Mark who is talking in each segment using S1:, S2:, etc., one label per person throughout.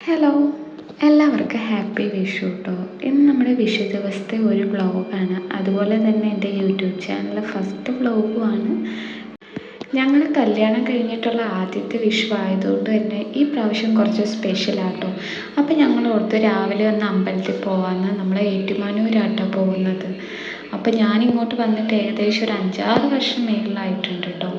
S1: Hello, എല്ലാവർക്കും happy Vishu കേട്ടോ. ഇന്ന് നമ്മുടെ വിഷു ദിവസത്തെ ഒരു വ്ളോഗാണ്. അതുപോലെ തന്നെ എൻ്റെ യൂട്യൂബ് ചാനൽ ഫസ്റ്റ് വ്ളോഗുമാണ്. ഞങ്ങൾ കല്യാണം കഴിഞ്ഞിട്ടുള്ള ആദ്യത്തെ വിഷു ആയതുകൊണ്ട് തന്നെ ഈ പ്രാവശ്യം കുറച്ച് സ്പെഷ്യലാട്ടോ. അപ്പോൾ ഞങ്ങൾ ഓർത്ത് രാവിലെ ഒന്ന് അമ്പലത്തിൽ പോകാമെന്ന്. നമ്മൾ ഏറ്റുമാനൂരാട്ടോ പോകുന്നത്. അപ്പോൾ ഞാനിങ്ങോട്ട് വന്നിട്ട് ഏകദേശം ഒരു 5-6 വർഷം മേളിലായിട്ടുണ്ട് കേട്ടോ.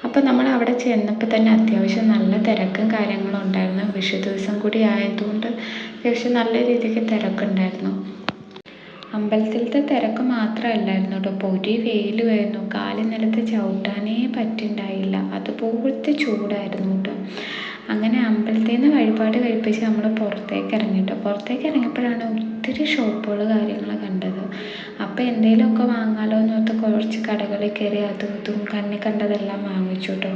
S1: അപ്പോൾ നമ്മൾ അവിടെ ചെന്നപ്പോൾ തന്നെ അത്യാവശ്യം നല്ല തിരക്കും കാര്യങ്ങളും ഉണ്ടായിരുന്നു. വിഷു ദിവസം കൂടി ആയതുകൊണ്ട് അത്യാവശ്യം നല്ല രീതിക്ക് തിരക്കുണ്ടായിരുന്നു. അമ്പലത്തിലത്തെ തിരക്ക് മാത്രമല്ലായിരുന്നു കേട്ടോ, പൊരി വെയിലുമായിരുന്നു. കാല് നിലത്ത് ചവിട്ടാനേ പറ്റുണ്ടായില്ല, അതുപോലത്തെ ചൂടായിരുന്നു കേട്ടോ. അങ്ങനെ അമ്പലത്തിൽ നിന്ന് വഴിപാട് കഴിപ്പിച്ച് നമ്മൾ പുറത്തേക്ക് ഇറങ്ങി കേട്ടോ. പുറത്തേക്ക് ഇറങ്ങിയപ്പോഴാണ് ഒത്തിരി ഷോപ്പുകൾ കാര്യങ്ങൾ കണ്ടത്. അപ്പോൾ എന്തെങ്കിലുമൊക്കെ വാങ്ങാമല്ലോ എന്ന് ഓർത്ത് കുറച്ച് കടകളിൽ കയറി അതും ഇതും കണ്ണി കണ്ടതെല്ലാം വാങ്ങിച്ചു കേട്ടോ.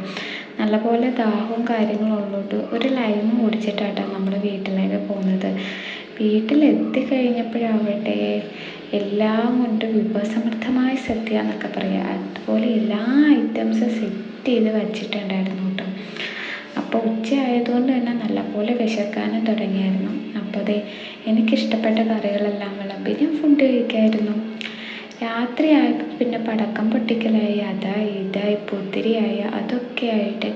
S1: നല്ലപോലെ ദാഹവും കാര്യങ്ങളും ഉള്ളോട്ട് ഒരു ലൈം കുടിച്ചിട്ടാട്ടോ നമ്മൾ വീട്ടിലേക്ക് പോകുന്നത്. വീട്ടിലെത്തിക്കഴിഞ്ഞപ്പോഴാവട്ടെ എല്ലാം കൊണ്ട് വിഭവസമൃദ്ധമായ സദ്യ എന്നൊക്കെ പറയാം, അതുപോലെ എല്ലാ ഐറ്റംസും സെറ്റ് ചെയ്ത് വച്ചിട്ടുണ്ടായിരുന്നു കേട്ടോ. അപ്പോൾ ഉച്ച ആയതുകൊണ്ട് തന്നെ നല്ലപോലെ വിശക്കാനും തുടങ്ങിയായിരുന്നു. അപ്പോൾ അതെ, എനിക്കിഷ്ടപ്പെട്ട കറികളെല്ലാം വിളമ്പി ഞാൻ ഫുഡ് കഴിക്കായിരുന്നു. രാത്രി ആയപ്പോൾ പിന്നെ പടക്കം പൊട്ടിക്കലായി, അതായി ഇതായി പുത്തിരിയായി, അതൊക്കെ ആയിട്ട്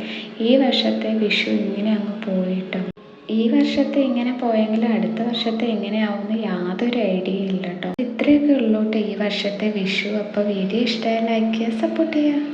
S1: ഈ വർഷത്തെ വിഷു ഇങ്ങനെ അങ്ങ് പോയിട്ടോ. ഈ വർഷത്തെ ഇങ്ങനെ പോയെങ്കിലും അടുത്ത വർഷത്തെ എങ്ങനെയാവുമെന്ന് യാതൊരു ഐഡിയ ഇല്ല കേട്ടോ. ഇത്രയൊക്കെ ഉള്ളൂട്ടോ ഈ വർഷത്തെ വിഷു. അപ്പോൾ വീഡിയോ ഇഷ്ടമായി ലൈക്ക് ചെയ്യുക, സപ്പോർട്ട് ചെയ്യുക.